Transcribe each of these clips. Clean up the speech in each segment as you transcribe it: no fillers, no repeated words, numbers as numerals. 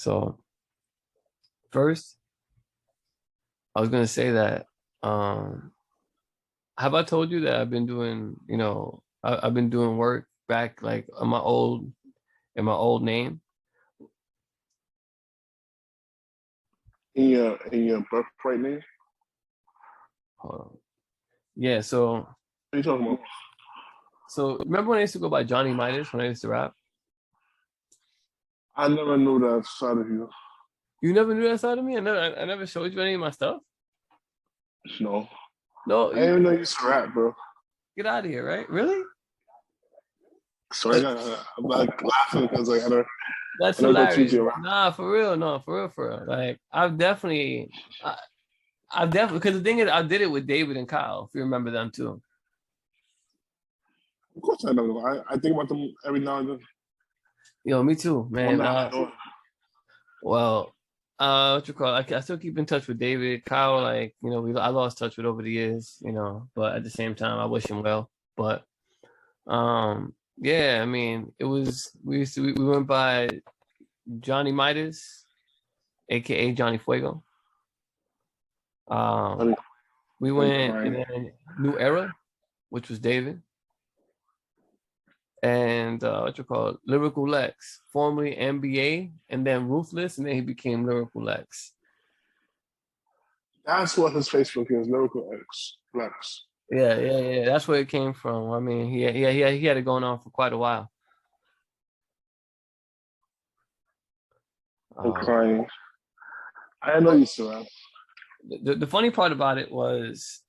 So first, I was gonna say that have I told you that I've been doing, I've been doing work back like on my old name? In your birthright name? Hold on. Yeah, so What are you talking about? remember when I used to go by Johnny Midas when I used to rap? I never knew that side of you. You never knew that side of me? I never showed you any of my stuff? No. No, I didn't even know you used to rap, bro. get out of here, right? Really? So I'm like laughing because like That's I never thought you'd hilarious. be a rapper. Nah, for real. No, for real, for real. Like I've definitely, because the thing is, I did it with David and Kyle, if you remember them too. Of course I know. I think about them every now and then. Yo, me too, I wonder man. how they're doing. Well, what you call it? I still keep in touch with David, Kyle. Like, I lost touch with over the years, but at the same time, I wish him well. But yeah, I mean, we went by Johnny Midas, aka Johnny Fuego. Funny. We Like went and crying. then New Era, which was David, and what you call it? Lyrical Lex, formerly NBA, and then Ruthless, and then he became Lyrical Lex. That's what his Facebook is, Lyrical X Flex. Yeah. That's where it came from. I mean, he had it going on for quite a while. I'm crying. I know you used to rap. The funny part about it was,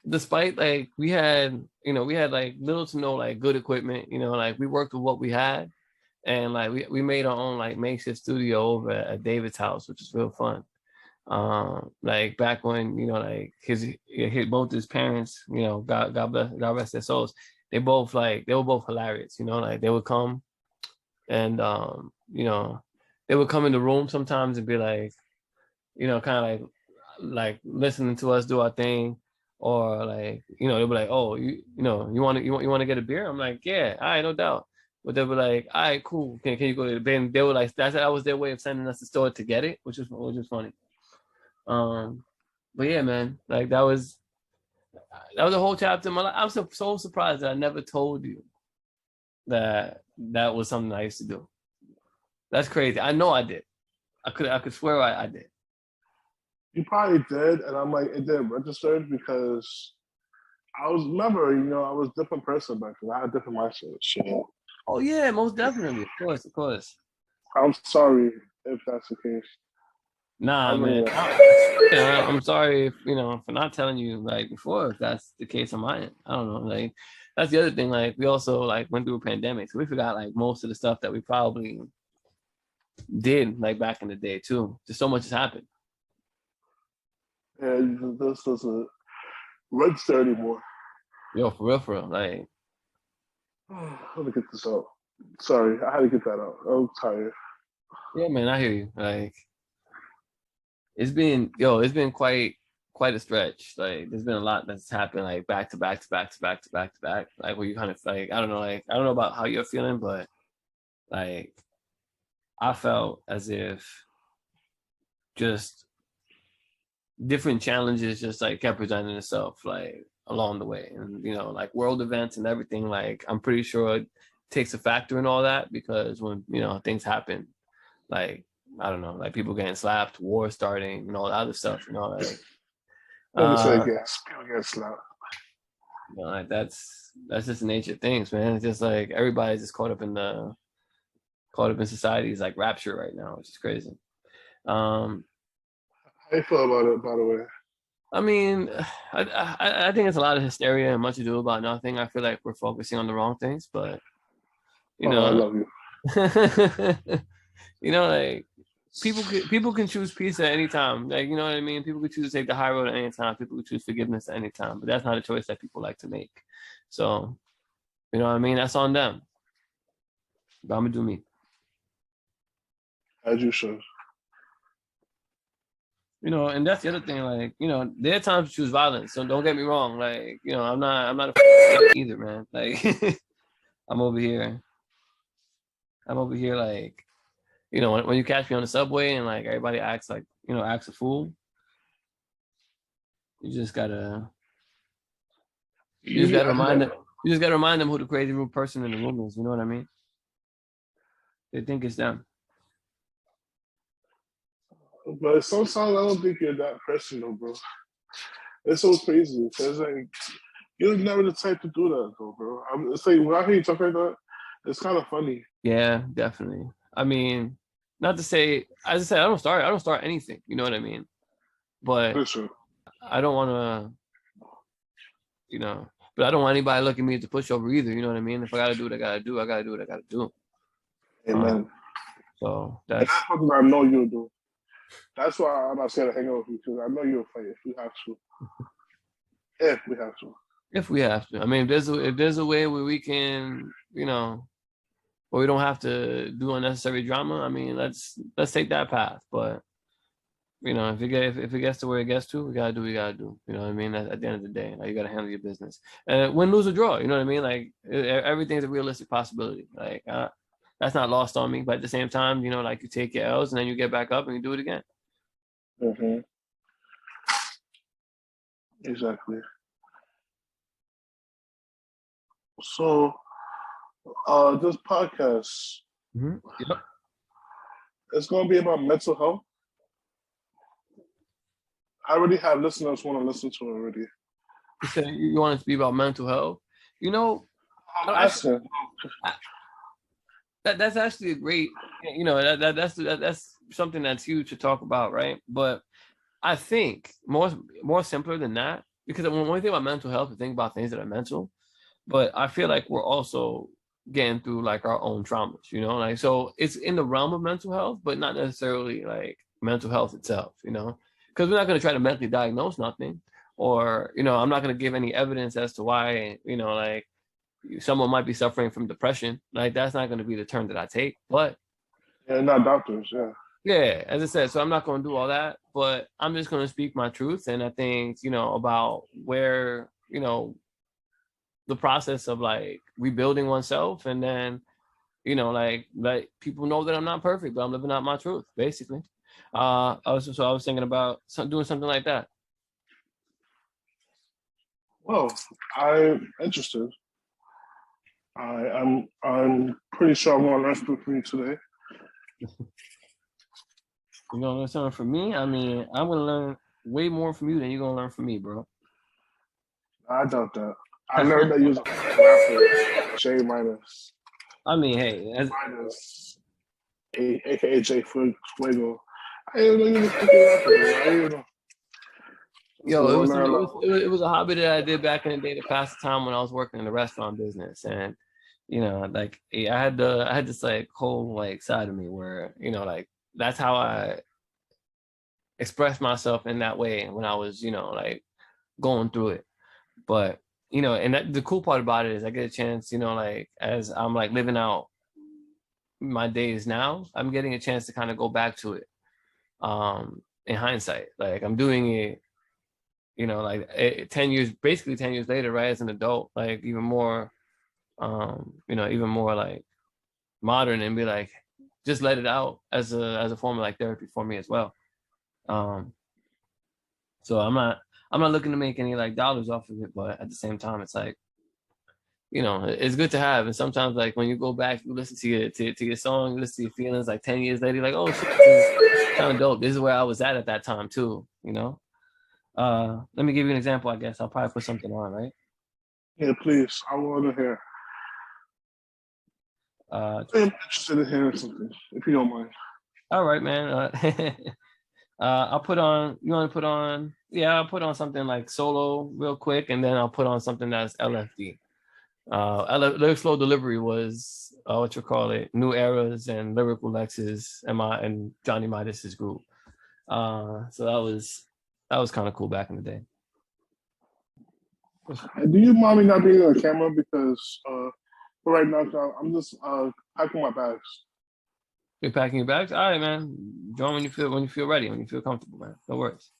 despite like we had like little to no like good equipment, like we worked with what we had, and like we made our own like makeshift studio over at David's house, which is real fun. Like back when like his both his parents, God rest their souls, they were both hilarious, like they would come and they would come in the room sometimes and be like, kind of like listening to us do our thing, or like they'll be like, oh, you want to get a beer? I'm like, yeah, all right, no doubt. But they'll be like, all right, cool, can you go to the beer? And they were like, that was their way of sending us to the store to get it, which is funny. But yeah, man, like that was a whole chapter in my life. I'm so surprised that I never told you that was something I used to do. That's crazy. I know I did. I could swear I did. You probably did, and I'm like, it didn't register because I was a different person back then. I had a different mindset. So Oh yeah, most definitely. Of course. I'm sorry if that's the case. Nah, man. I'm sorry if, for not telling you like before if that's the case on my end. I don't know. Like that's the other thing. Like we also like went through a pandemic, so we forgot like most of the stuff that we probably did like back in the day too. Just so much has happened. Yeah, this doesn't register anymore. Yo, for real. Like, Let me get this out. Sorry, I had to get that out. I'm tired. yeah, man, I hear you. Like, it's been quite a stretch. Like, there's been a lot that's happened like back to back to back to back to back to back. Like, where you kind of like, I don't know, like, I don't know about how you're feeling, but like, I felt as if just different challenges just like kept presenting itself like along the way, and like world events and everything. Like, I'm pretty sure it takes a factor in all that, because when things happen, like I don't know, like people getting slapped, war starting, and all that other stuff. Like, Let me say yes. People get slapped. like that's just the nature of things, man. It's just like everybody's just caught up in society's like rapture right now, which is crazy. How you feel about it, by the way? I mean, I think it's a lot of hysteria and much ado about nothing. I feel like we're focusing on the wrong things, but I love you. like people can choose peace at any time. Like, you know what I mean? People can choose to take the high road at any time. People can choose forgiveness at any time, but that's not a choice that people like to make. So, you know what I mean? That's on them. But I'm gonna do me. As you should. And that's the other thing. Like, there are times to choose violence. So don't get me wrong. Like, I'm not a either, man. Like, I'm over here like, you know, when you catch me on the subway and like everybody acts like, you know, acts a fool, you just gotta remind them. You just gotta remind them who the crazy rude person in the room is. You know what I mean? They think it's them. But sometimes I don't think you're that person, though, bro. It's so crazy because like you're never the type to do that, though, bro. It's like when I hear you talk like that, it's kind of funny. Yeah, definitely. I mean, not to say, as I said, I don't start anything. You know what I mean? But Listen, I don't want to, you know, but I don't want anybody looking at me as a pushover either. You know what I mean? If I gotta do what I gotta do, I gotta do what I gotta do. amen. So And that's that's something I know you'll do. That's why I'm not scared to hang out with you because I know you'll fight if we have to. If we have to. if we have to. I mean, if there's a way where we can, you know, where we don't have to do unnecessary drama, I mean, let's take that path. But you know, if it gets to where it gets to, we gotta do what we gotta do. You know what I mean? At the end of the day, like you gotta handle your business. And win, lose, or draw. You know what I mean? Like everything's a realistic possibility. Like that's not lost on me. But at the same time, you know, like you take your L's and then you get back up and you do it again. Mm-hmm. Exactly. So, this podcast, Yep. it's going to be about mental health. I already have listeners who want to listen to it already. You said you want it to be about mental health. You know, I'm asking. that's actually a great, you know, that's something that's huge to talk about, right? But I think more simpler than that, because when we think about mental health, we think about things that are mental, but I feel like we're also getting through like our own traumas, you know, like so it's in the realm of mental health, but not necessarily like mental health itself, you know, because we're not going to try to medically diagnose nothing, or you know, I'm not going to give any evidence as to why, you know, like someone might be suffering from depression. Like that's not going to be the turn that I take, but Yeah, not doctors, yeah. yeah, as I said, so I'm not going to do all that, but I'm just going to speak my truth. And I think, you know, about where, you know, the process of like rebuilding oneself and then, you know, like let people know that I'm not perfect, but I'm living out my truth, basically. I was thinking about doing something like that. Well, I'm interested. I'm pretty sure I'm going to learn something from you today. You're going to learn something from me? I mean, I'm going to learn way more from you than you're going to learn from me, bro. I doubt that. I learned that you was a rapper, J Midas. I mean, hey, Midas, aka J Fuego. I didn't know you was a fucking rapper, bro. I didn't know. yo, it was a hobby that I did back in the day to pass the time when I was working in the restaurant business, and you know, like I had this like whole like side of me where you know, like that's how I expressed myself in that way when I was, you know, like going through it. But you know, and the cool part about it is I get a chance, you know, like as I'm like living out my days now, I'm getting a chance to kind of go back to it. In hindsight, like I'm doing it, you know, like 10 years, basically 10 years later, right, as an adult, like even more, you know, even more like modern and be like, just let it out as a form of like therapy for me as well. Um, so I'm not looking to make any like dollars off of it, but at the same time, it's like, you know, it's good to have. And sometimes like when you go back, you listen to your song, you listen to your feelings like 10 years later, you're like, oh shit, this is kind of dope. This is where I was at that time too, you know? Let me give you an example, I guess. I'll probably put something on, right? Yeah, please. I want to hear. I'm interested in hearing something, if you don't mind. All right, man. I'll put on, you want to put on, yeah, I'll put on something like solo real quick, and then I'll put on something that's LFD. Lyric Slow Delivery was, what you call it, New Eras and Lyrical Lexus and Johnny Midas's group. So that was kind of cool back in the day. Do you mind me not being on camera because for right now I'm just packing my bags. You're packing your bags? All right, man. Join when you feel ready, when you feel comfortable, man. No worries.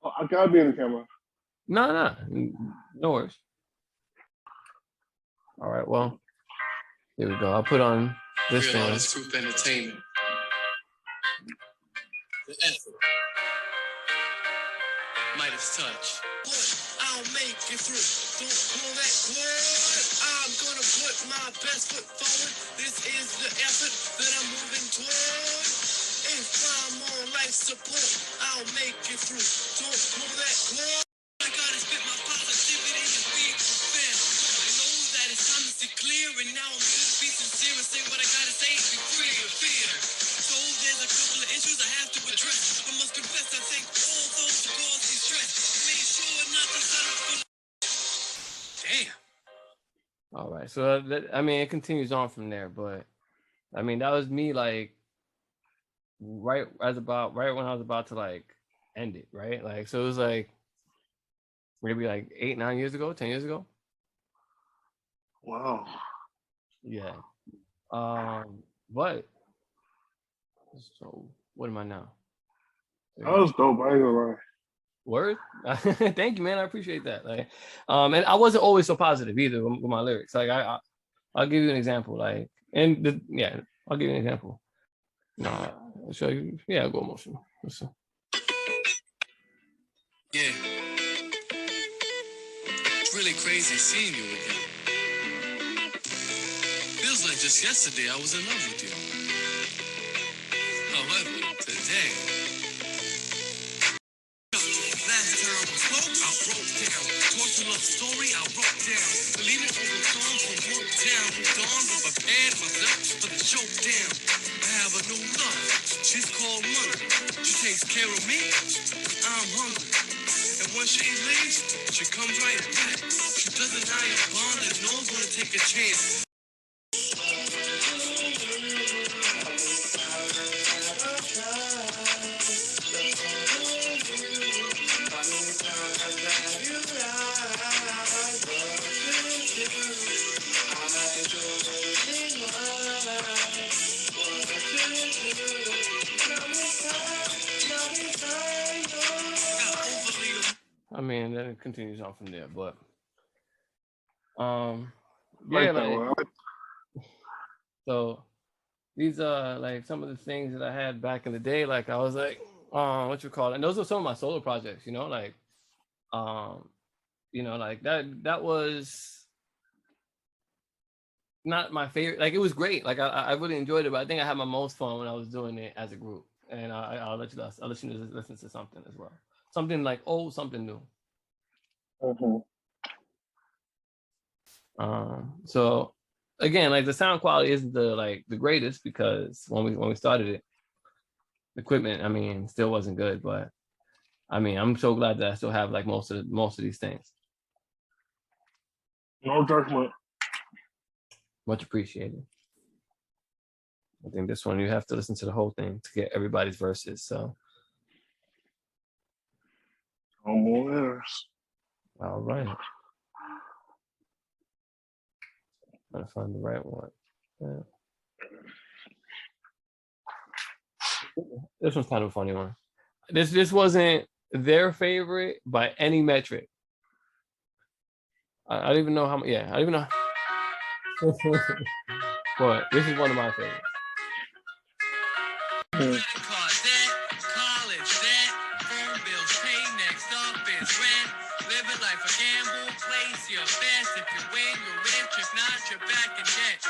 Oh, I gotta be in the camera. No worries. All right, well, here we go. I'll put on this thing. Truth Entertainment. The effort. Midas touch. I'll make it through. Don't pull that cord. I'm gonna put my best foot forward. This is the effort that I'm moving toward. If I'm on life support, I'll make it through. Don't pull that cord. I gotta spit my positivity and be fair. I know that it's time to see clear, and now I'm ready to be sincere and say what I gotta say. Be free of fear. So there's a couple of issues I have to address. I must confess, I think all those who cause me stress. Make sure not to settle for. Damn. All right, so I mean, it continues on from there, but I mean, that was me like right when I was about to like end it, right? Like, so it was like maybe like 8-9 years ago, 10 years ago. Wow. Yeah. But so what am I now? That was dope. I ain't gonna lie. Word. Thank you, man. I appreciate that. Like, and I wasn't always so positive either with my lyrics. Like, I'll give you an example. Like, I'll give you an example. No, I'll show you. Yeah, I'll go emotional. Listen. Yeah. It's really crazy seeing you again. Feels like just yesterday I was in love with you. However, today, last time we spoke, I broke down. Talked to love story, I wrote down. Believe it was a song from Broke Down. Dawn, but prepared myself for the showdown. I have a new love. She's called Money. She takes care of me. I'm hungry. And when she leaves, she comes right back. She doesn't hire a bond and knows when to take a chance. I mean, then it continues on from there, but so these are like some of the things that I had back in the day. Like I was like, what you call it? And those are some of my solo projects, like like that was not my favorite. Like it was great. Like I really enjoyed it, but I think I had my most fun when I was doing it as a group. And I'll let you listen to something as well. Something like old, something new. So again, like the sound quality isn't the greatest because when we started it, the equipment, I mean, still wasn't good. But I mean, I'm so glad that I still have like most of these things. No judgment. Much appreciated. I think this one you have to listen to the whole thing to get everybody's verses. So. No more errors. All right. I'm trying to find the right one. Yeah. This one's kind of a funny one. This wasn't their favorite by any metric. I don't even know how. Yeah, I don't even know. But this is one of my favorites. Living life a gamble, place your best. If you win, you're rich. If not, you're back in debt.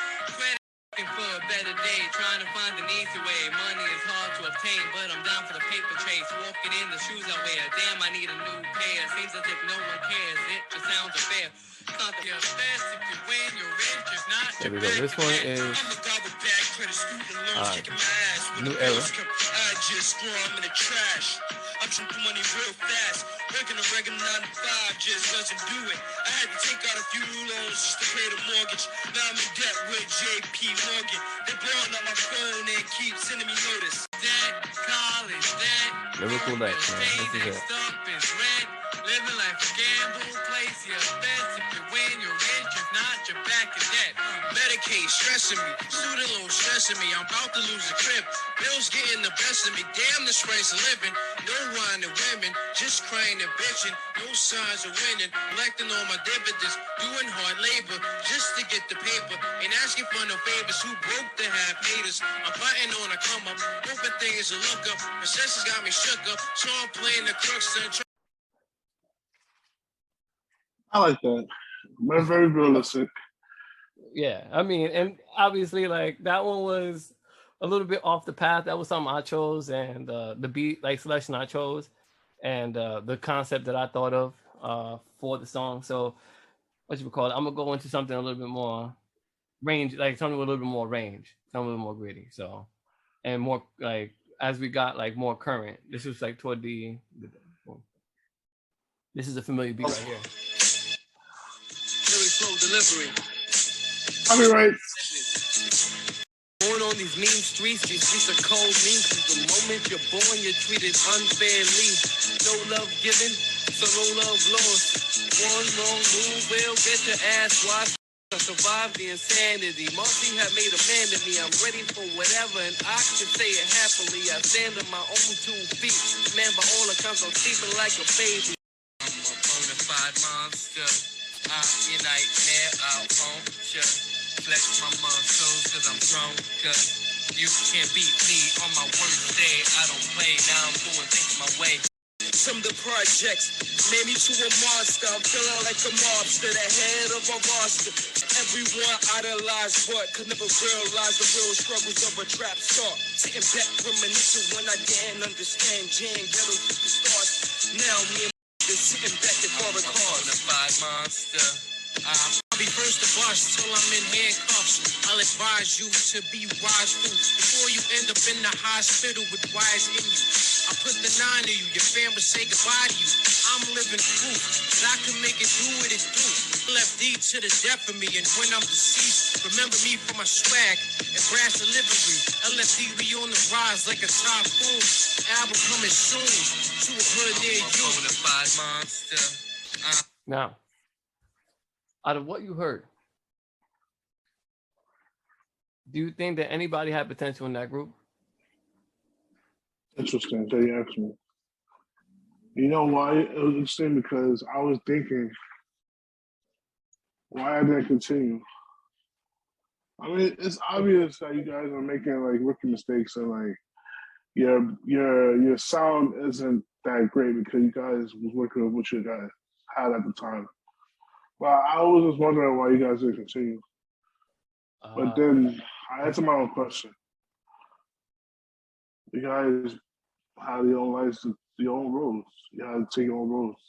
Looking for a better day, trying to find an easy way. Money is hard to obtain, but I'm down for the paper chase. Walking in the shoes I wear, damn, I need a new pair. Seems as if no one cares, it just sounds unfair. Can't be your best. If you win, you're rich. If not, there we go. This one is New Era. I just screw, I'm in the trash. I'm trying to money real fast. Working a regular 9 to 5 just doesn't do it. I had to take out a few loans just to pay the mortgage. Now I'm in debt with JP Morgan. They blowing up my phone and keep sending me notice. Debt, college, debt. Lyrical Lex, man. This is it. Living life a gamble, place your best. If you win, you're rich. If not, you're back in debt. Better K stressing me. Student loan stressing me. I'm about to lose the crib. Bills getting the best of me. Damn, this price of living. No wine and women. Just crying and bitching. No signs of winning. Collecting all my dividends. Doing hard labor just to get the paper. Ain't asking for no favors. Who broke to have haters? I'm fighting on a come up. Hoping things will look up. Recessions got me shook up. So I'm playing the crooks and I like that. They're very realistic. Yeah, I mean, and obviously, like that one was a little bit off the path. That was something I chose, and the beat like selection I chose, and the concept that I thought of for the song. So, what you would call it? I'm gonna go into something a little bit more range, like something with a little bit more range, something a little more gritty. So, and more like as we got like more current. This was like toward the this is a familiar beat right here. Very slow delivery. Copyright. Born on these mean streets are cold mean. Since the moment you're born, you're treated unfairly. No love given, so no love lost. One wrong move will get your ass washed. I survived the insanity. Marcy had made a man of me. I'm ready for whatever, and I can say it happily. I stand on my own 2 feet. Man, by all accounts, I'm sleeping like a baby. I'm a bona fide monster. I unite now out on ya. Flex my muscles cause I'm drunker. You can't beat me on my worst day. I don't play, now I'm doing things my way. From the projects, made me to a monster. I'm feeling like a mobster, the head of a roster. Everyone idolized, but could never realize the real struggles of a trap star. Sitting back reminiscing when I didn't understand Jam Ghetto superstars. Now me and just sitting back in foreign cars. Bonafide monster. I'll be first to bust till I'm in handcuffs. I'll advise you to be wise fool before you end up in the hospital with wires in you. I put the 9 to you, your family say goodbye to you. I'm living proof that I can make it do what it do. Left D to the death of me, and when I'm deceased, remember me for my swag and brass delivery. LFD be on the rise like a typhoon. Album coming soon to a hood near you. Bonafide monster. Now, out of what you heard, do you think that anybody had potential in that group? Interesting that you asked me. You know why it was interesting? Because I was thinking, why did that continue? I mean, it's obvious that you guys are making like rookie mistakes and like your sound isn't that great because you guys was working with what you guys had at the time. But I was just wondering why you guys didn't continue. But then I answered my own question. You guys have your own lives, your own roads. You have to take your own roads.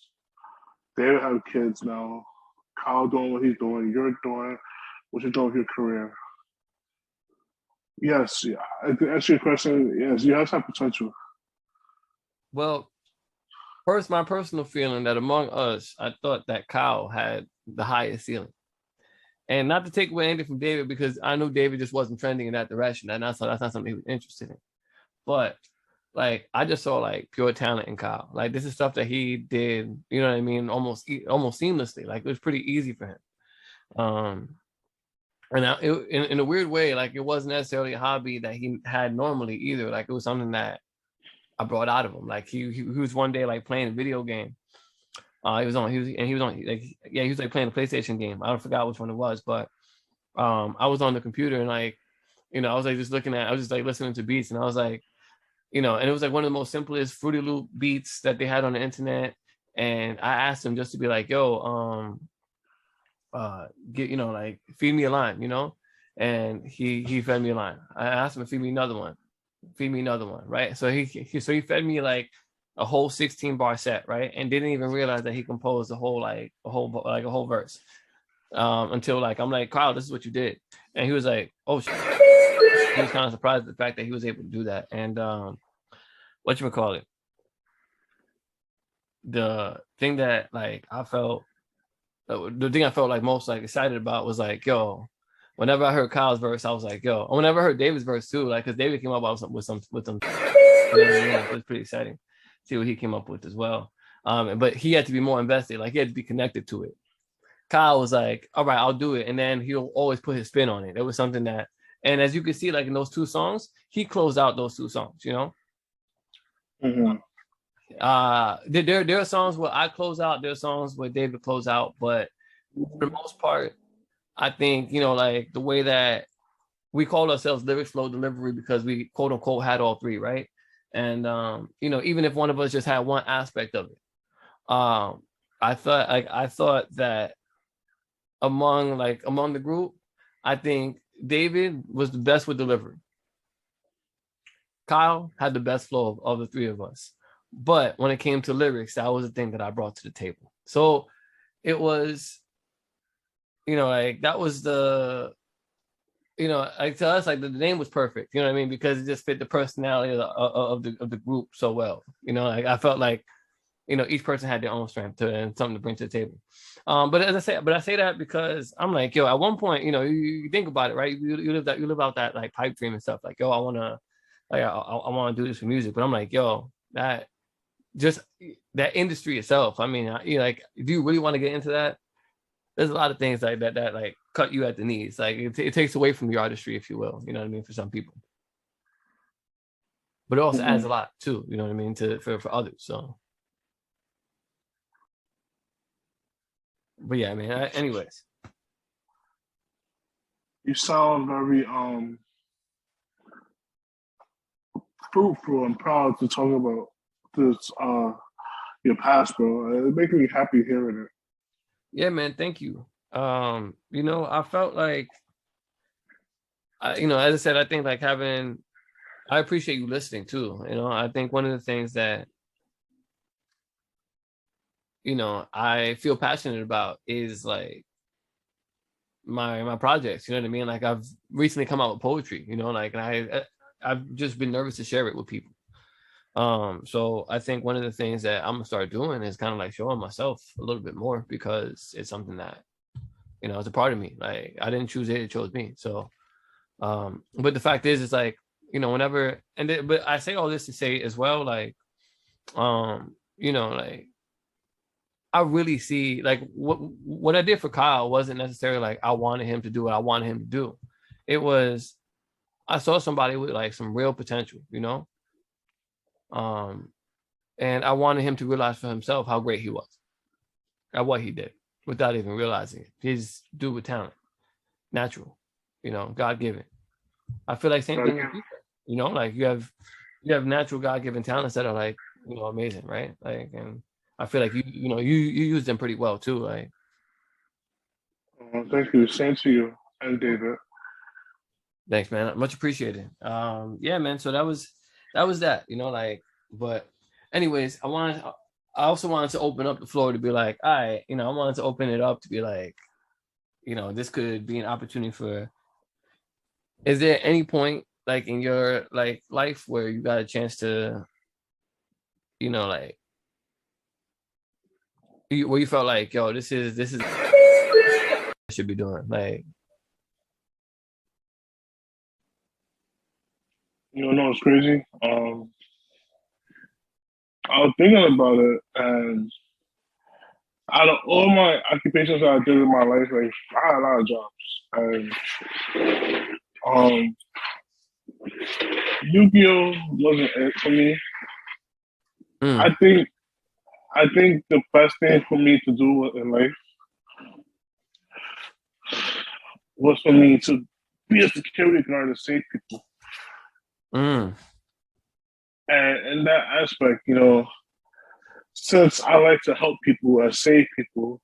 They have kids now. Kyle doing what he's doing. You're doing what you're doing with your career. Yes, to answer your question, yes, you guys have potential. Well, first, my personal feeling that among us, I thought that Kyle had the highest ceiling. And not to take away anything from David, because I knew David just wasn't trending in that direction. And that's not something he was interested in. But like I just saw like pure talent in Kyle. Like this is stuff that he did, you know what I mean, almost seamlessly. Like it was pretty easy for him. And in a weird way, like it wasn't necessarily a hobby that he had normally either. Like it was something that I brought out of him. Like he was one day like playing a video game. He was like playing a PlayStation game. I forgot which one it was, but I was on the computer and like, you know, I was like just I was just like listening to beats and I was like, you know, and it was like one of the most simplest Fruity Loop beats that they had on the internet. And I asked him just to be like, yo, like feed me a line, you know? And he fed me a line. I asked him to feed me another one, right? So he fed me like a whole 16 bar set, right? And didn't even realize that he composed a whole verse. Until like I'm like, Kyle, this is what you did. And he was like, oh shit. He was kind of surprised at the fact that he was able to do that. And whatchamacallit, the thing that like I felt like most like excited about was like, yo, whenever I heard Kyle's verse, I was like, yo, and whenever I heard David's verse too, like because David came up with some it was pretty exciting. See what he came up with as well. But he had to be more invested, like he had to be connected to it. Kyle was like, all right, I'll do it. And then he'll always put his spin on it. It was something that, and as you can see, like in those 2 songs, he closed out those 2 songs, you know? Mm-hmm. There are songs where I close out, there are songs where David close out, but for the most part, I think, you know, like the way that we called ourselves lyrics flow delivery because we quote unquote had all 3, right? And you know, even if one of us just had one aspect of it, I thought that among the group, I think David was the best with delivery. Kyle had the best flow of the 3 of us. But when it came to lyrics, that was the thing that I brought to the table. So it was, you know, like that was the, you know, like to us, like the name was perfect. You know what I mean? Because it just fit the personality of the group so well. You know, like I felt like, you know, each person had their own strength and something to bring to the table. But as I say that because I'm like, yo, at one point, you know, you think about it, right? You live out that like pipe dream and stuff. Like, yo, I want to do this for music. But I'm like, yo, that industry itself. I mean, you know, like, do you really want to get into that? There's a lot of things like that like cut you at the knees. Like it takes away from your artistry, if you will. You know what I mean? For some people, but it also adds a lot too. You know what I mean? For others. So, but yeah, I mean. Anyways, You sound very fruitful and proud to talk about this your past, bro. It makes me happy hearing it. yeah, man. Thank you. You know, I felt like, you know, as I said, I think like I appreciate you listening too. You know, I think one of the things that, you know, I feel passionate about is like my projects. You know what I mean? Like I've recently come out with poetry. You know, like, and I've just been nervous to share it with people. So I think one of the things that I'm gonna start doing is kind of like showing myself a little bit more because it's something that, you know, it's a part of me. Like I didn't choose it, it chose me. So, but the fact is, it's like, you know, whenever, but I say all this to say as well, like, you know, like I really see like what I did for Kyle wasn't necessarily like I wanted him to do what I wanted him to do. It was, I saw somebody with like some real potential, you know? And I wanted him to realize for himself how great he was at what he did without even realizing it. He's dude with talent, natural, you know, God given. I feel like same thing with people, you know, like you have natural God given talents that are like, you know, amazing, right? Like, and I feel like you use them pretty well too. Like, Thank you. Same to you and David. thanks, man. Much appreciated. Yeah, man. So that was that, you know, like, but anyways, I also wanted to open up the floor to be like, all right, you know, I wanted to open it up to be like, you know, this could be an opportunity for, is there any point like in your like life where you got a chance to, you know, like where you felt like, yo, this is I should be doing, like, You know what's crazy? I was thinking about it, and out of all my occupations that I did in my life, like I had a lot of jobs, and Yu-Gi-Oh wasn't it for me. I think the best thing for me to do in life was for me to be a security guard to save people. And in that aspect, you know, since I like to help people and save people,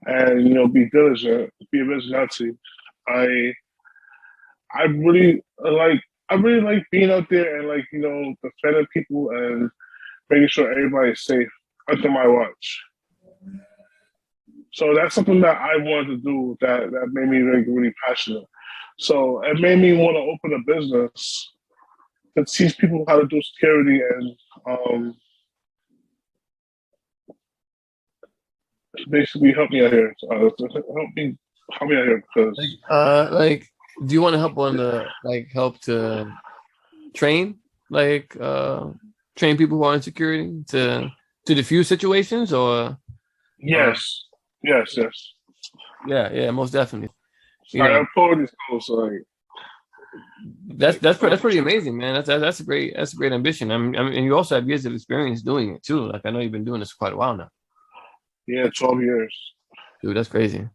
and you know, be diligent, be a vigilante, I really like being out there and like, you know, defending people and making sure everybody's safe under my watch. So that's something that I wanted to do that made me really, really passionate. So it made me want to open a business to teach people how to do security and basically help me out here. Help me out here because like, do you want to help on the like help to train train people who are in security to diffuse situations or yes. Yeah, most definitely. You Sorry, know, I'm pulling these calls. So like, that's pretty amazing, man. That's a great ambition. And you also have years of experience doing it too. Like I know you've been doing this for quite a while now. yeah, 12 years. Dude, that's crazy.